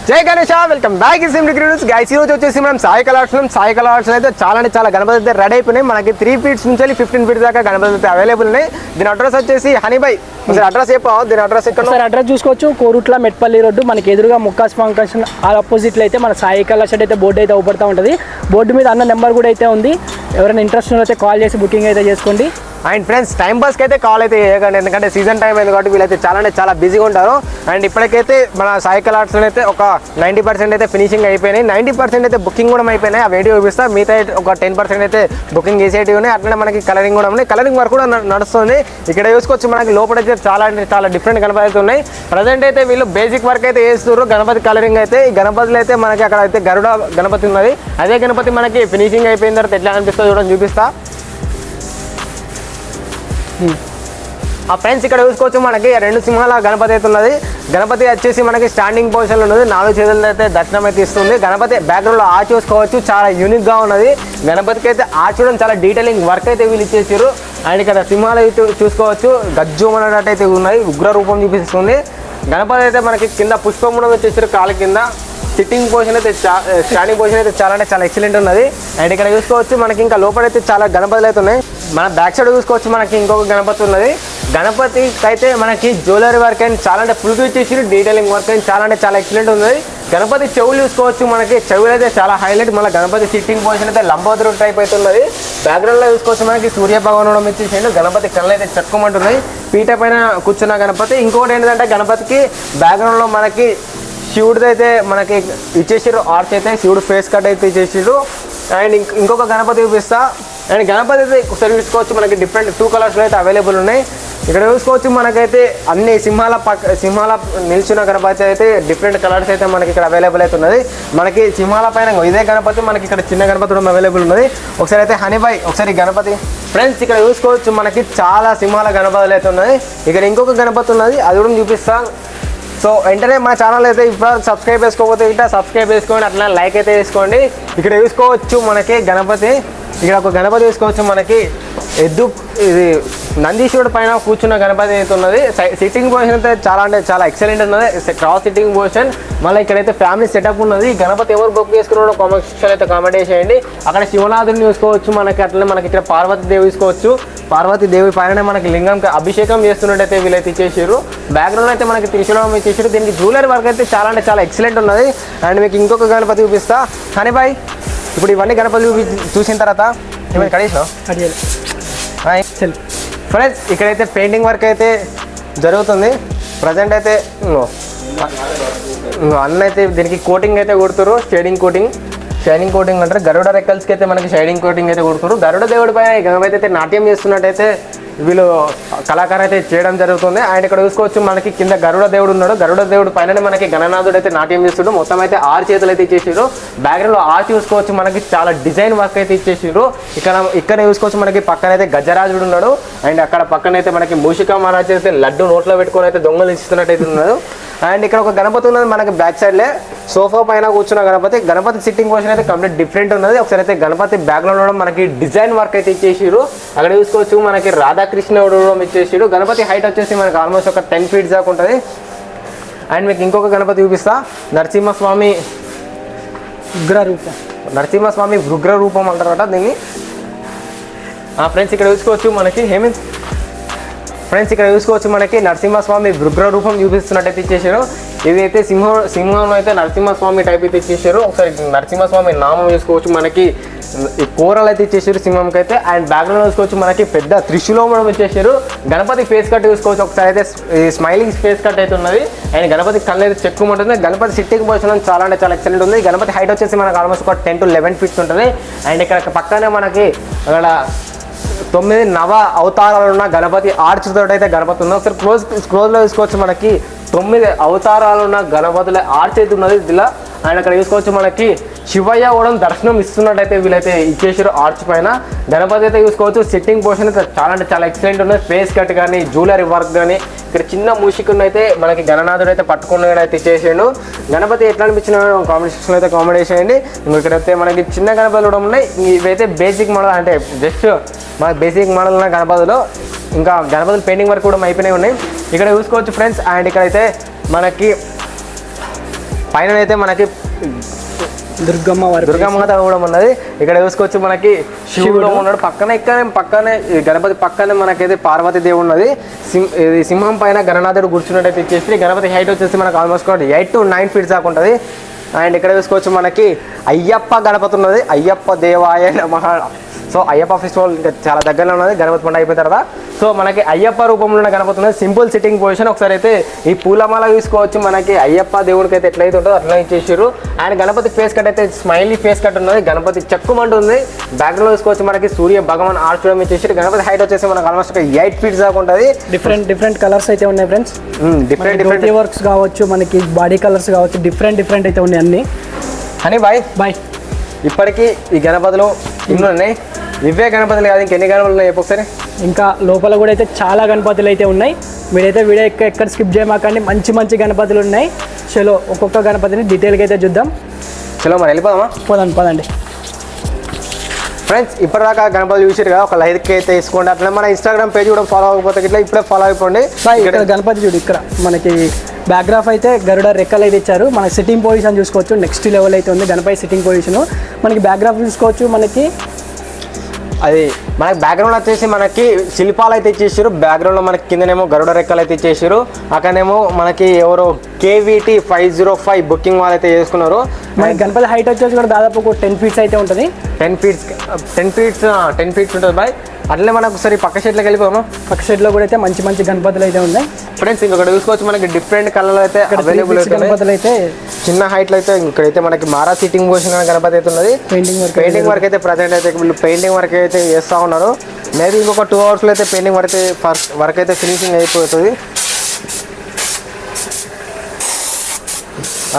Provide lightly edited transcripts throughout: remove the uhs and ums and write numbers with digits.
జై Ganesh welcome back guys ఈ రోజు వచ్చేసి మనం సాయి కలర్స్ అయితే చాలా గణపతి అయితే రెడీ అయిపోయినాయి. మనకి 3 ఫీట్స్ నుంచి 15 ఫీట్స్ దాకా గణపతి అయితే అవైలబుల్ ఉన్నాయి. దీని అడ్రస్ వచ్చేసి హనీబాయ్. అడ్రస్ చెప్పావు, దీని అడ్రస్ ఎక్కడ? అడ్రస్ చూసుకోవచ్చు, కోరుట్ల మెట్పల్లి రోడ్డు. మనకి ఎదురుగా ముక్కాస్ ఫంక్షన్ ఆపోజిట్లో అయితే మన సాయి కలర్స్ అయితే బోర్డు అయితే అవుపడుతూ ఉంటుంది. బోర్డు మీద అన్న నెంబర్ కూడా అయితే ఉంది. ఎవరైనా ఇంట్రెస్ట్ అయితే కాల్ చేసి బుకింగ్ అయితే చేసుకోండి. అండ్ ఫ్రెండ్స్ టైం పాస్కి అయితే కాల్ అయితే చేయకండి, ఎందుకంటే సీజన్ టైం అయింది కాబట్టి వీళ్ళైతే చాలా బిజీగా ఉంటారు. అండ్ ఇప్పటికైతే మన సాయి కలర్స్లో అయితే ఒక 90% అయితే ఫినిషింగ్ అయిపోయినాయి, 90% అయితే బుకింగ్ కూడా అయిపోయినాయి. ఆ వీడియో చూపిస్తా. మిగతా ఒక 10% అయితే బుకింగ్ చేసేటివి ఉన్నాయి. అట్లనే మనకి కలరింగ్ కూడా ఉన్నాయి, కలరింగ్ వర్క్ కూడా నడుస్తుంది. ఇక్కడ చూసుకోవచ్చు మనకి లోపల అయితే చాలా డిఫరెంట్ గణపతి అయితే ఉన్నాయి. ప్రజెంట్ అయితే వీళ్ళు బేసిక్ వర్క్ అయితే చేస్తున్నారు. గణపతి కలరింగ్ అయితే ఈ గణపతిలో అయితే మనకి అక్కడ అయితే గరుడ గణపతి ఉన్నది. అదే గణపతి మనకి ఫినిషింగ్ అయిపోయిన తర్వాత ఎట్లా అనిపిస్తుందో చూడడం చూపిస్తా. ఆ ఫ్రెండ్స్ ఇక్కడ చూసుకోవచ్చు మనకి 2 సింహాల గణపతి అయితే ఉన్నది. గణపతి వచ్చేసి మనకి స్టాండింగ్ పొజిషన్లో ఉన్నది. 4 చేతులతో అయితే దర్శనం అయితే ఇస్తుంది. గణపతి బ్యాక్గ్రౌండ్లో ఆర్చ్ చూసుకోవచ్చు, చాలా యూనిక్గా ఉన్నది. గణపతికి అయితే ఆర్చ్ చూడడం చాలా డీటెయిలింగ్ వర్క్ అయితే వీళ్ళు ఇచ్చేసారు. అండ్ ఇక్కడ సింహాలు అయితే చూసుకోవచ్చు, గజ్జు అనేటట్టు అయితే ఉన్నాయి, ఉగ్ర రూపం చూపిస్తుంది. గణపతి అయితే మనకి కింద పుష్పం కూడా వచ్చేసారు కాళ్ళ కింద. సిట్టింగ్ పొజిషన్ అయితే స్టాండింగ్ పొజిషన్ అయితే చాలా ఎక్సలెంట్ ఉన్నది. అండ్ ఇక్కడ చూసుకోవచ్చు మనకి ఇంకా లోపల అయితే చాలా గణపతులు అయితే ఉన్నాయి. మన బ్యాక్ సైడ్ చూసుకోవచ్చు మనకి ఇంకొక గణపతి ఉన్నది. గణపతికి అయితే మనకి జ్యువెలరీ వర్క్ అండ్ చాలా ఫుల్గా ఇచ్చేసి డీటెయిలింగ్ వర్క్ అండ్ చాలా ఎక్సలెంట్ ఉన్నది. గణపతి చెవులు చూసుకోవచ్చు, మనకి చెవులు అయితే చాలా హైలైట్. మళ్ళీ గణపతి సిట్టింగ్ పొజిషన్ అయితే లంబోదరు టైప్ అయితే ఉన్నది. బ్యాక్గ్రౌండ్లో చూసుకోవచ్చు మనకి సూర్య భగవానుడు ఇచ్చేసిండు. గణపతి కళ్ళు అయితే చక్కుమంటున్నాయి. పీట పైన కూర్చున్న గణపతి. ఇంకోటి ఏంటంటే గణపతికి బ్యాక్గ్రౌండ్లో మనకి శివుడిది అయితే మనకి ఇచ్చేసారు ఆర్చ్ అయితే, శివుడు ఫేస్ కట్ అయితే ఇచ్చేసారు. అండ్ ఇంకొక గణపతి చూపిస్తా. అండ్ గణపతి అయితే ఒకసారి చూసుకోవచ్చు మనకి డిఫరెంట్ 2 కలర్స్లో అయితే అవైలబుల్ ఉన్నాయి. ఇక్కడ చూసుకోవచ్చు మనకైతే అన్ని సింహాల నిల్చున్న గణపతి అయితే డిఫరెంట్ కలర్స్ అయితే మనకి ఇక్కడ అవైలబుల్ అయితే ఉన్నది. మనకి సింహాల పైన ఇదే గణపతి, మనకి ఇక్కడ చిన్న గణపతి కూడా అవైలబుల్ ఉన్నది. ఒకసారి అయితే హనీబాయ్ ఒకసారి గణపతి ఫ్రెండ్స్ ఇక్కడ చూసుకోవచ్చు మనకి చాలా సింహాల గణపతులు అయితే ఉన్నాయి. ఇక్కడ ఇంకొక గణపతి ఉన్నది, అది కూడా చూపిస్తా. సో వెంటనే మన ఛానల్ అయితే ఇప్పుడు సబ్స్క్రైబ్ చేసుకోకపోతే ఇట్లా సబ్స్క్రైబ్ చేసుకోండి, అట్లా లైక్ అయితే వేసుకోండి. ఇక్కడ చూసుకోవచ్చు మనకి గణపతి, ఇక్కడ ఒక గణపతి చూసుకోవచ్చు మనకి ఇది నందీశ్వరుడు పైన కూర్చున్న గణపతి అయితే ఉన్నది. సిట్టింగ్ పొజిషన్ అయితే చాలా ఎక్సలెంట్ ఉన్నది, క్రాస్ సిట్టింగ్ పొజిషన్. మళ్ళీ ఇక్కడైతే ఫ్యామిలీ సెటప్ ఉన్నది. గణపతి ఎవరు బుక్ చేసుకున్నాడో కామెంట్ సెక్షన్ అయితే కామెంట్ చేసేయండి. అక్కడ శివనాథుని చూసుకోవచ్చు మనకి, అట్లనే మనకి ఇక్కడ పార్వతీదేవి చూసుకోవచ్చు. పార్వతీదేవి పైన మనకి లింగం అభిషేకం చేస్తున్నట్టయితే వీళ్ళైతే ఇచ్చేసారు. బ్యాక్గ్రౌండ్ అయితే మనకి త్రిశూలం ఇచ్చేసారు. దీనికి జ్యువెలరీ వర్క్ అయితే చాలా ఎక్సలెంట్ ఉన్నది. అండ్ మీకు ఇంకొక గణపతి చూపిస్తా. హనీబాయ్ ఇప్పుడు ఇవన్నీ గణపతి చూసిన తర్వాత ఏమైనా కడేసినావు ఫ్రెండ్స్, ఇక్కడైతే పెయింటింగ్ వర్క్ అయితే జరుగుతుంది. ప్రజెంట్ అయితే అన్న అయితే దీనికి కోటింగ్ అయితే కొడుతున్నారు, షైనింగ్ కోటింగ్ అంటారు. గరుడ రెక్కల్స్కి అయితే మనకి షైనింగ్ కోటింగ్ అయితే కొడుతున్నారు. గరుడ దేవుడి పైన గణపతి అయితే నాట్యం చేస్తున్నట్టయితే వీళ్ళు కళాకారు అయితే చేయడం జరుగుతుంది. అండ్ ఇక్కడ చూసుకోవచ్చు మనకి కింద గరుడ దేవుడు ఉన్నాడు. గరుడ దేవుడు పైన మనకి గణనాథుడు అయితే నాట్యం చేస్తుడు. మొత్తం అయితే 6 చేతులు అయితే ఇచ్చేసారు. బ్యాక్గ్రౌండ్లో ఆర్చ్ చూసుకోవచ్చు మనకి చాలా డిజైన్ వర్క్ అయితే ఇచ్చేసారు. ఇక్కడ చూసుకోవచ్చు మనకి పక్కన అయితే గజరాజుడు ఉన్నాడు. అండ్ అక్కడ పక్కన అయితే మనకి మూషికా మహారాజ్ అయితే లడ్డు నోట్లో పెట్టుకొని అయితే దొంగలు ఇస్తున్నట్టయితే ఉన్నాడు. అండ్ ఇక్కడ ఒక గణపతి ఉన్నది మనకి బ్యాక్ సైడ్లే, సోఫా పైన కూర్చున్న గణపతి సిట్టింగ్ పొజిషన్ అయితే కంప్లీట్ డిఫరెంట్ ఉన్నది. ఒకసారి అయితే గణపతి బ్యాక్గ్రౌండ్ మనకి డిజైన్ వర్క్ అయితే ఇచ్చేసారు. అక్కడ చూసుకోవచ్చు మనకి రాధాకృష్ణుడు ఇచ్చేసారు. గణపతి హైట్ వచ్చేసి మనకి ఆల్మోస్ట్ ఒక 10 ఫీట్స్ దాకా ఉంటుంది. అండ్ మీకు ఇంకొక గణపతి చూపిస్తా. నరసింహస్వామి ఉగ్ర రూపం అంటారట దీన్ని. ఫ్రెండ్స్ ఇక్కడ చూసుకోవచ్చు మనకి నరసింహస్వామి ఉగ్ర రూపం చూపిస్తున్నట్టయితే ఇచ్చేసారు. ఇదైతే సింహంలో అయితే నరసింహస్వామి టైప్ అయితే ఇచ్చేసారు. ఒకసారి నరసింహస్వామి నామం చూసుకోవచ్చు మనకి ఈ కూరలు అయితే ఇచ్చేసారు సింహంకి అయితే. అండ్ బ్యాక్గ్రౌండ్ చూసుకోవచ్చు మనకి పెద్ద త్రిశూలం కూడా ఇచ్చేసారు. గణపతి ఫేస్ కట్ చూసుకోవచ్చు. ఒకసారి అయితే స్మైలింగ్ ఫేస్ కట్ అయితే ఉన్నది. అండ్ గణపతి కళ్ళు అయితే చెక్కుమంటుంది. గణపతి సిట్టింగ్ పొజిషన్ చాలా ఎక్సలెంట్ ఉంది. గణపతి హైట్ వచ్చేసి మనకి ఆల్మోస్ట్ ఒక 10 to 11 ఫీట్స్ ఉంటుంది. అండ్ ఇక్కడ పక్కనే మనకి అక్కడ 9 నవ అవతారాలు ఉన్న గణపతి ఆర్చ్ తోటి అయితే గణపతి ఉంది. ఒకసారి క్లోజ్లో చూసుకోవచ్చు మనకి 9 అవతారాలు ఉన్న గణపతుల ఆర్చ్ అయితే ఉన్నది ఇలా. అండ్ అక్కడ చూసుకోవచ్చు మనకి శివయ్య కూడా దర్శనం ఇస్తున్నట్టయితే వీళ్ళైతే ఇచ్చేసారు ఆర్చ్ పైన. గణపతి అయితే చూసుకోవచ్చు సిట్టింగ్ పొజిషన్ అయితే చాలా ఎక్సలెంట్ ఉన్నది. ఫేస్ కట్ కానీ జ్యువెలరీ వర్క్ కానీ ఇక్కడ చిన్న మూషికుని అయితే మనకి గణనాథుడు అయితే పట్టుకుని అయితే ఇచ్చేసాడు. గణపతి ఎట్లా అనిపించిన కామెంట్ సెక్షన్లో అయితే కామెంట్ చేసేయండి. ఇక్కడైతే మనకి చిన్న గణపతులు కూడా ఉన్నాయి. ఇవైతే బేసిక్ మోడల్, అంటే జస్ట్ మన బేసిక్ మోడల్ ఉన్న గణపతులు. ఇంకా గణపతులు పెయింటింగ్ వర్క్ కూడా అయిపోయినాయి ఉన్నాయి. ఇక్కడ చూసుకోవచ్చు ఫ్రెండ్స్. అండ్ ఇక్కడైతే మనకి పైన అయితే మనకి దుర్గమ్మ కూడా ఉన్నది. ఇక్కడ చూసుకోవచ్చు మనకి శివుడు ఉన్నాడు. పక్కనే ఈ గణపతి పక్కనే మనకైతే పార్వతీ దేవుడు ఉన్నది. ఇది సింహం పైన గణనాథుడు కూర్చున్నట్టయితే ఇచ్చేసి గణపతి హైట్ వచ్చేసి మనకు ఆల్మోస్ట్ 8 to 9 feet దాకా ఉంటుంది. అండ్ ఇక్కడ చూసుకోవచ్చు మనకి అయ్యప్ప గణపతి ఉన్నది. అయ్యప్ప దేవాయ నమః. సో అయ్యప్ప ఫెస్టివల్ ఇంకా చాలా దగ్గరలో ఉన్నది. గణపతి పండుగ అయిపోయిన తర్వాత సో మనకి అయ్యప్ప రూపంలో ఉన్న గణపతి ఉన్నది. Simple sitting position. ఒకసారి అయితే ఈ పూలమాల చూసుకోవచ్చు. మనకి అయ్యప్ప దేవుడికి అయితే ఎట్లయితే ఉంటుందో అట్లా ఇచ్చేసారు. అండ్ గణపతి ఫేస్ కట్ అయితే స్మైలీ ఫేస్ కట్ ఉన్నది. గణపతి చెక్కుమంటుంది. బ్యాక్గ్రౌండ్ చూసుకోవచ్చు మనకి సూర్య భగవాన్ ఆర్చ్ చూడడం ఇచ్చేసారు. గణపతి హైట్ వచ్చేసి మనకు ఆల్మోస్ట్ 8 feet దాకా ఉంటుంది. డిఫరెంట్ కలర్స్ అయితే ఉన్నాయి ఫ్రెండ్స్. డిఫరెంట్ వర్క్స్ కావచ్చు, మనకి బాడీ కలర్స్ కావచ్చు, డిఫరెంట్ అయితే ఉన్నాయి అన్ని. అని బాయ్ ఇప్పటికీ ఈ గణపతిలో ఇన్ని ఉన్నాయి. ఇవే గణపతులు కాదు, ఇంకెన్ని గణపతులు ఉన్నాయి ఒకసారి. ఇంకా లోపల కూడా అయితే చాలా గణపతులు అయితే ఉన్నాయి. మీరైతే వీడియో ఎక్కడ స్కిప్ చేయమాకండి. మంచి గణపతులు ఉన్నాయి. చలో ఒక్కొక్క గణపతిని డీటెయిల్గా అయితే చూద్దాం. చలో మరి వెళ్ళిపోదామా? పదండి ఫ్రెండ్స్. ఇప్పటిదాకా గణపతి చూసారు కదా, ఒక లైక్ అయితే తీసుకోండి. అట్లా మన ఇన్స్టాగ్రామ్ పేజ్ కూడా ఫాలో అవ్వకపోతే ఇట్లా ఇప్పుడే ఫాలో అయిపోండి. ఇక్కడ గణపతి చూడు, ఇక్కడ మనకి బ్యాక్గ్రాఫ్ అయితే గరుడ రెక్కలు అయితే ఇచ్చారు. మన సిట్టింగ్ పొజిషన్ చూసుకోవచ్చు. నెక్స్ట్ లెవెల్ అయితే ఉంది గణపతి సిట్టింగ్ పొజిషన్. మనకి బ్యాక్గ్రాఫ్ చూసుకోవచ్చు. మనకి అది మనకి బ్యాక్గ్రౌండ్ వచ్చేసి మనకి శిల్పాలు అయితే ఇచ్చేసారు. బ్యాక్గ్రౌండ్లో మనకి కిందనేమో గరుడ రెక్కలు అయితే ఇచ్చేసారు. అక్కడనేమో మనకి ఎవరో KVT 505 బుకింగ్ వాళ్ళు అయితే చేసుకున్నారు. మనకి గణపతి హైట్ వచ్చేసి కూడా దాదాపు ఒక 10 feet అయితే ఉంటుంది. 10 feet ఉంటుంది బాయ్. అట్లనే మనకు ఒకసారి పక్క షెడ్లోకి వెళ్ళిపోయాము. పక్క షెడ్లో కూడా అయితే మంచి గణపతులు అయితే ఉన్నాయి ఫ్రెండ్స్. ఇంకొకటి చూసుకోవచ్చు మనకి డిఫరెంట్ కలర్లు అయితే అవైలబుల్ గణపతులు అయితే చిన్న హైట్లో అయితే ఇక్కడైతే మనకి మారా సిట్టింగ్ పోసిన గణపతి అయితే ఉన్నది. పెయింటింగ్ వర్క్ అయితే ప్రజెంట్ అయితే వీళ్ళు పెయింటింగ్ వర్క్ అయితే చేస్తూ ఉన్నారు. మేబీ ఇంకొక 2 hours అయితే పెయింటింగ్ వర్క్ అయితే ఫినిషింగ్ అయిపోతుంది.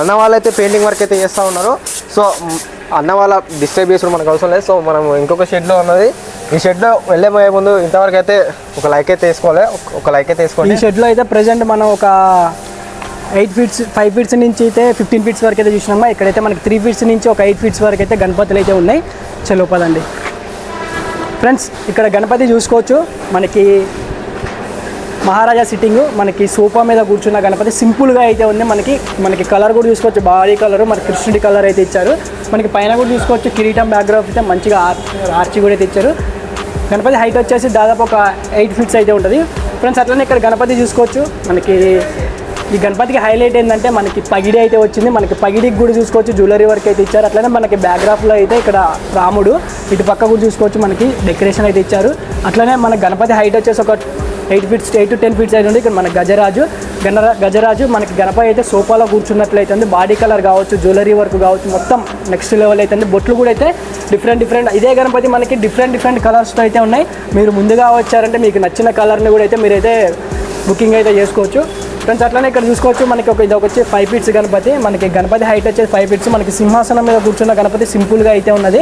అన్న వాళ్ళు అయితే పెయింటింగ్ వర్క్ అయితే చేస్తూ ఉన్నారు. సో అన్న వాళ్ళ డిస్టర్బ్ చేసుకుని మనకు అవసరం లేదు. సో మనం ఇంకొక షెడ్లో ఉన్నది. ఈ షెడ్లో వెళ్ళబోయే ముందు ఇంతవరకు అయితే ఒక లైక్ అయితే వేసుకోవాలి. ఒక లైక్ అయితే వేసుకోవాలి. ఈ షెడ్లో అయితే ప్రజెంట్ మనం ఒక 8 feet 5 feet నుంచి అయితే 15 feet వరకు అయితే చూసినామా. ఇక్కడైతే మనకి 3 feet నుంచి ఒక 8 feet వరకు అయితే గణపతులు అయితే ఉన్నాయి. చలో పదండి ఫ్రెండ్స్. ఇక్కడ గణపతి చూసుకోవచ్చు. మనకి మహారాజా సిట్టింగ్, మనకి సోఫా మీద కూర్చున్న గణపతి సింపుల్గా అయితే ఉంది. మనకి కలర్ కూడా చూసుకోవచ్చు. బాడీ కలర్ మన కృష్ణుడి కలర్ అయితే ఇచ్చారు. మనకి పైన కూడా చూసుకోవచ్చు. కిరీటం బ్యాక్గ్రౌండ్ అయితే మంచిగా ఆర్చి కూడా అయితే ఇచ్చారు. గణపతి హైట్ వచ్చేసి దాదాపు ఒక 8 feet అయితే ఉంటుంది ఫ్రెండ్స్. అట్లనే ఇక్కడ గణపతి చూసుకోవచ్చు. మనకి ఈ గణపతికి హైలైట్ ఏంటంటే మనకి పగిడి అయితే వచ్చింది. మనకి పగిడికి కూడా చూసుకోవచ్చు. జ్యువెలరీ వర్క్ అయితే ఇచ్చారు. అట్లనే మనకి బ్యాక్గ్రాఫ్లో అయితే ఇక్కడ రాముడు, ఇటు పక్క కూడా చూసుకోవచ్చు. మనకి డెకరేషన్ అయితే ఇచ్చారు. అట్లనే మన గణపతి హైట్ వచ్చేసి ఒక 8 to 10 feet అయితే ఉంది. ఇక్కడ మన గజరాజు మనకి గణపతి అయితే సోఫాలో కూర్చున్నట్లయితే ఉంది. బాడీ కలర్ కావచ్చు, జ్యువెలరీ వర్క్ కావచ్చు, మొత్తం నెక్స్ట్ లెవెల్ అయితే ఉంది. బొట్లు కూడా అయితే డిఫరెంట్ ఇదే గణపతి మనకి డిఫరెంట్ కలర్స్తో అయితే ఉన్నాయి. మీరు ముందుగా వచ్చారంటే మీకు నచ్చిన కలర్ని కూడా అయితే మీరైతే బుకింగ్ అయితే చేసుకోవచ్చు ఫ్రెండ్స్. అట్లనే ఇక్కడ చూసుకోవచ్చు. మనకి ఇది వచ్చి 5 feet గణపతి. మనకి గణపతి హైట్ వచ్చేసి 5 feet. మనకి సింహాసనం మీద కూర్చున్న గణపతి సింపుల్గా అయితే ఉన్నది.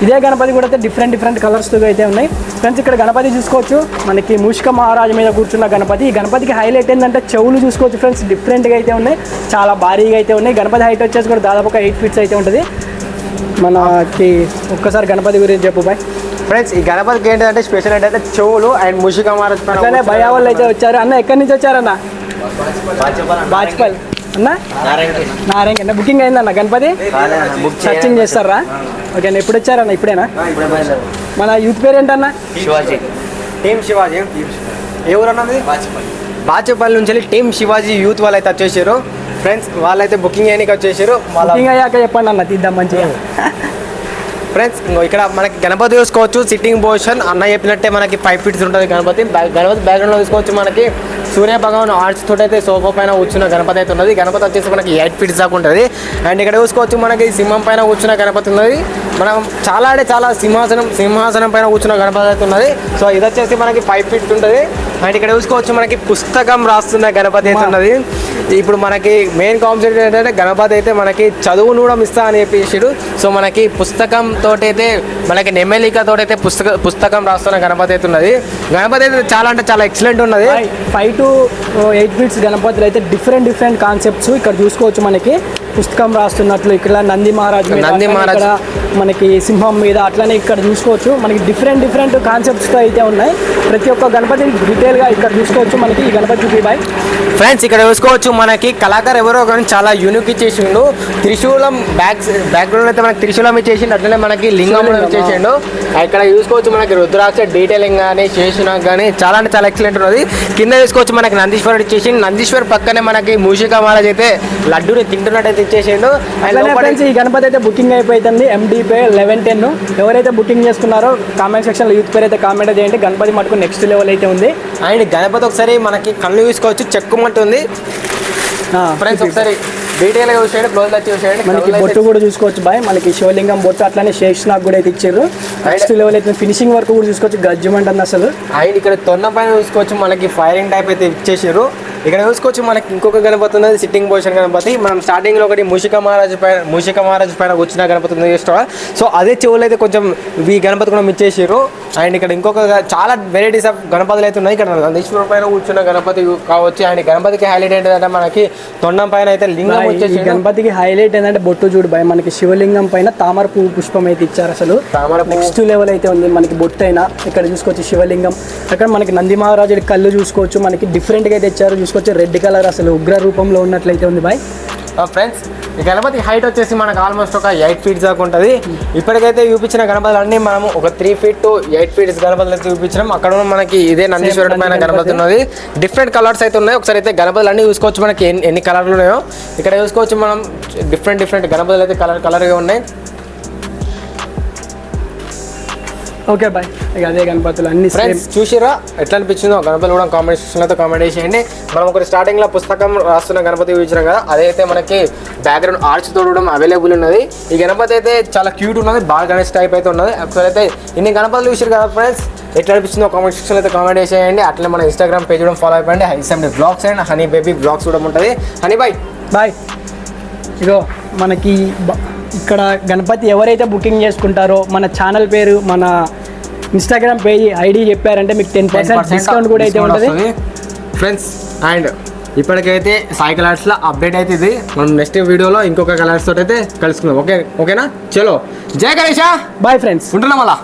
ఇదే గణపతి కూడా అయితే డిఫరెంట్ కలర్స్తో అయితే ఉన్నాయి ఫ్రెండ్స్. ఇక్కడ గణపతి చూసుకోవచ్చు. మనకి మూషిక మహారాజు మీద కూర్చున్న గణపతి. ఈ గణపతికి హైలైట్ ఏంటంటే చెవులు చూసుకోవచ్చు ఫ్రెండ్స్. డిఫరెంట్గా అయితే ఉన్నాయి. చాలా భారీగా అయితే ఉన్నాయి. గణపతి హైట్ వచ్చేసి కూడా దాదాపు ఒక 8 feet అయితే ఉంటుంది. మనకి ఒక్కసారి గణపతి గురించి చెప్పు బాయ్. ఫ్రెండ్స్ ఈ గణపతికి ఏంటంటే స్పెషల్ ఏంటంటే చెవులు అండ్ మూషిక మహారాజు అట్లనే భయ వాళ్ళు అయితే వచ్చారు. అన్న ఎక్కడి నుంచి వచ్చారన్న? బాజ్పల్ అన్న నారాయణ. బుకింగ్ అయిందన్న గణపతి? సర్చింగ్ చేస్తారా? ఓకే అన్న. ఎప్పుడు వచ్చారన్న? ఇప్పుడేనా? మన యూత్ పేరు ఏంటన్న? శివాజీ. టీమ్ శివాజీ. ఏ ఊరు అన్నది? బాచేపల్లి నుంచి టీమ్ శివాజీ యూత్ వాళ్ళు అయితే వచ్చేసారు ఫ్రెండ్స్. వాళ్ళైతే బుకింగ్ చేయడానికి వచ్చేసారు. బుకింగ్ అయ్యాక చెప్పండి అన్న, తీద్దాం మంచిగా ఫ్రెండ్స్. ఇక్కడ మనకి గణపతి చూసుకోవచ్చు. సిట్టింగ్ పొజిషన్ అన్న చెప్పినట్టే మనకి 5 feet ఉంటుంది గణపతి. బ్యాక్గ్రౌండ్లో చూసుకోవచ్చు. మనకి సూర్య భగవాన్ ఆర్ట్స్ తోటి అయితే సోఫా పైన కూర్చున్న గణపతి అయితే ఉన్నది. గణపతి వచ్చేసి మనకి 8 feet దాకా ఉంటుంది. అండ్ ఇక్కడ చూసుకోవచ్చు. మనకి సింహం పైన కూర్చున్న గణపతి ఉన్నది. మనం చాలా సింహాసనం పైన కూర్చున్న గణపతి అయితే ఉన్నది. సో ఇది వచ్చేసి మనకి 5 feet ఉంటుంది. అండ్ ఇక్కడ చూసుకోవచ్చు. మనకి పుస్తకం రాస్తున్న గణపతి అయితే ఉన్నది. ఇప్పుడు మనకి మెయిన్ కాన్సెప్ట్ ఏంటంటే గణపతి అయితే మనకి చదువును కూడా ఇస్తా అని చెప్పేసాడు. సో మనకి పుస్తకం తోటైతే మనకి నెమ్మలికతోటైతే పుస్తకం రాస్తున్న గణపతి అయితే ఉన్నది. గణపతి అయితే చాలా ఎక్సలెంట్ ఉన్నది. 5 to 8 feet గణపతులు అయితే డిఫరెంట్ కాన్సెప్ట్స్ ఇక్కడ చూసుకోవచ్చు. మనకి పుస్తకం రాస్తున్నట్లు ఇక్కడ నంది మహారాజ్ మీద, నంది అట్లానే మహారాజ్. ఇక్కడ మనకి సింహం మీద అట్లనే ఇక్కడ చూసుకోవచ్చు మనకి డిఫరెంట్ కాన్సెప్ట్స్తో అయితే ఉన్నాయి. ప్రతి ఒక్క గణపతిని డీటెయిల్గా ఇక్కడ చూసుకోవచ్చు. మనకి ఈ గణపతి చూపిబాయ్ ఫ్రెండ్స్ ఇక్కడ చూసుకోవచ్చు మనకి కళాకారు ఎవరో కానీ చాలా యూనిక్ ఇచ్చేసిండు. త్రిశూలం బ్యాక్గ్రౌండ్ అయితే మనకి త్రిశూలం ఇచ్చేసిండు, అట్లనే మనకి లింగం కూడా ఇచ్చేసిండు. ఇక్కడ చూసుకోవచ్చు మనకి రుద్రాక్ష డీటెయిలింగ్ కానీ చేసినా కానీ చాలా అంటే చాలా ఎక్సలెంట్ ఉన్నది. కింద చూసుకోవచ్చు మనకి నందీశ్వరుడు ఇచ్చేసిండు. నందీశ్వర్ పక్కనే మనకి మూషిక మహారాజ్ అయితే లడ్డూని తింటున్నట్టయితే ఇచ్చేసిండు. అట్లనే ఫ్రెండ్స్ ఈ గణపతి అయితే బుకింగ్ అయిపోతుంది. MD-పే 1110 ఎవరైతే బుకింగ్ చేసుకున్నారో కామెంట్ సెక్షన్లో యూత్ పేరు అయితే కామెంట్ చేయండి. గణపతి మటుకు నెక్స్ట్ లెవెల్ అయితే ఉంది. అండ్ గణపతి ఒకసారి మనకి కళ్ళు చూసుకోవచ్చు, చెక్కుమంటుంది. ఫ్రెండ్స్ ఒకసారి డీటెయిల్గా చూసేయండి, క్లోజ్ వచ్చి చూసేయండి. మనకి బొట్టు కూడా చూసుకోవచ్చు బాయ్. మనకి శివలింగం బొట్టు అట్లానే శేషనాగ్ కూడా అయితే ఇచ్చారు. నెక్స్ట్ లెవెల్ అయితే ఫినిషింగ్ వర్క్ కూడా చూసుకోవచ్చు, గజ్జుమెంట్ అన్న అసలు. అండ్ ఇక్కడ తొన్న పైన చూసుకోవచ్చు మనకి ఫైరింగ్ టైప్ అయితే ఇచ్చేసారు. ఇక్కడ చూసుకోవచ్చు మనకి ఇంకొక గణపతి ఉన్నది, సిట్టింగ్ పొజిషన్ గణపతి. మనం స్టార్టింగ్లో ఒకటి మూషిక మహారాజు పైన వచ్చిన గణపతి ఉంది చూస్తావా. సో అదే చెవులు అయితే కొంచెం ఈ గణపతి కూడా ఇచ్చేసారు. అండ్ ఇక్కడ ఇంకొక చాలా వెరైటీస్ ఆఫ్ గణపతులు అయితే ఉన్నాయి. ఇక్కడ నందీశ్వరం పైన కూర్చున్న గణపతి కావచ్చు. అండ్ గణపతికి హైలైట్ ఏంటంటే మనకి తొండం పైన అయితే లింగం వచ్చేసి గణపతికి హైలైట్ ఏంటంటే బొట్టు చూడు బాయ్. మనకి శివలింగం పైన తామర పువ్వు పుష్పం అయితే ఇచ్చారు అసలు. నెక్స్ట్ లెవెల్ అయితే ఉంది. మనకి బొట్టు అయినా ఇక్కడ చూసుకోవచ్చు శివలింగం. అక్కడ మనకి నంది మహారాజుడి కళ్ళు చూసుకోవచ్చు. మనకి డిఫరెంట్గా అయితే ఇచ్చారు చూసుకోవచ్చు. రెడ్ కలర్ అసలు ఉగ్ర రూపంలో ఉన్నట్లయితే ఉంది బాయ్. ఫ్రెండ్స్ ఈ గణపతి హైట్ వచ్చేసి మనకు ఆల్మోస్ట్ ఒక 8 feet దాకా ఉంటుంది. ఇప్పటికైతే చూపించిన గణపతులు అన్నీ మనం ఒక 3 feet to 8 feet గణపతులు అయితే చూపించినాం. అక్కడ మనకి ఇదే నందీశ్వరుడు పైన గణపతి ఉన్నది. డిఫరెంట్ కలర్స్ అయితే ఉన్నాయి. ఒకసారి అయితే గణపతులు అన్నీ చూసుకోవచ్చు. మనకి ఎన్ని కలర్లు ఉన్నాయో ఇక్కడ చూసుకోవచ్చు. మనం డిఫరెంట్ గణపతులు అయితే కలర్గా ఉన్నాయి. Okay bye. ఇక అదే గణపతులు అన్ని ఫ్రెండ్స్ చూసిరా ఎట్లా అనిపించిందో గణపతులు కూడా కామెంట్ సెక్షన్లో అయితే కామెంట్ చేసేయండి. మనం ఒకటి స్టార్టింగ్లో పుస్తకం రాస్తున్న గణపతి చూపించినాం కదా, అదైతే మనకి బ్యాక్గ్రౌండ్ ఆర్చ్ తోడడం అవైలబుల్ ఉన్నది. ఈ గణపతి అయితే చాలా క్యూట్ ఉన్నది, బాగా గణేష్ టైప్ అయితే ఉన్నది. యాక్చువల్ అయితే ఇన్ని గణపతులు చూసారు కదా ఫ్రెండ్స్, ఎట్లా అనిపించిందో కామెంట్ సెక్షన్లో అయితే కామెంట్ చేసేయండి. అట్లే మన ఇన్స్టాగ్రామ్ పేజ్ కూడా ఫాలో అయిపోయింది. HSMD Vlogs and honey baby blogs కూడా ఉంటుంది. Honey bye. ఇగో మనకి ఇక్కడ గణపతి ఎవరైతే బుకింగ్ చేసుకుంటారో మన ఛానల్ పేరు, మన ఇన్స్టాగ్రామ్ పేజ్ ID చెప్పారంటే మీకు 10% డిస్కౌంట్ కూడా అయితే ఉంటుంది ఫ్రెండ్స్. అండ్ ఇప్పటికైతే సాయి కలర్స్లో అప్డేట్ అయితే ఇది. మనం నెక్స్ట్ వీడియోలో ఇంకొక కలర్స్ తోటి అయితే కలుసుకుందాం. ఓకేనా? చలో జై గణేష. Bye friends. ఉంటున్నాం అలా.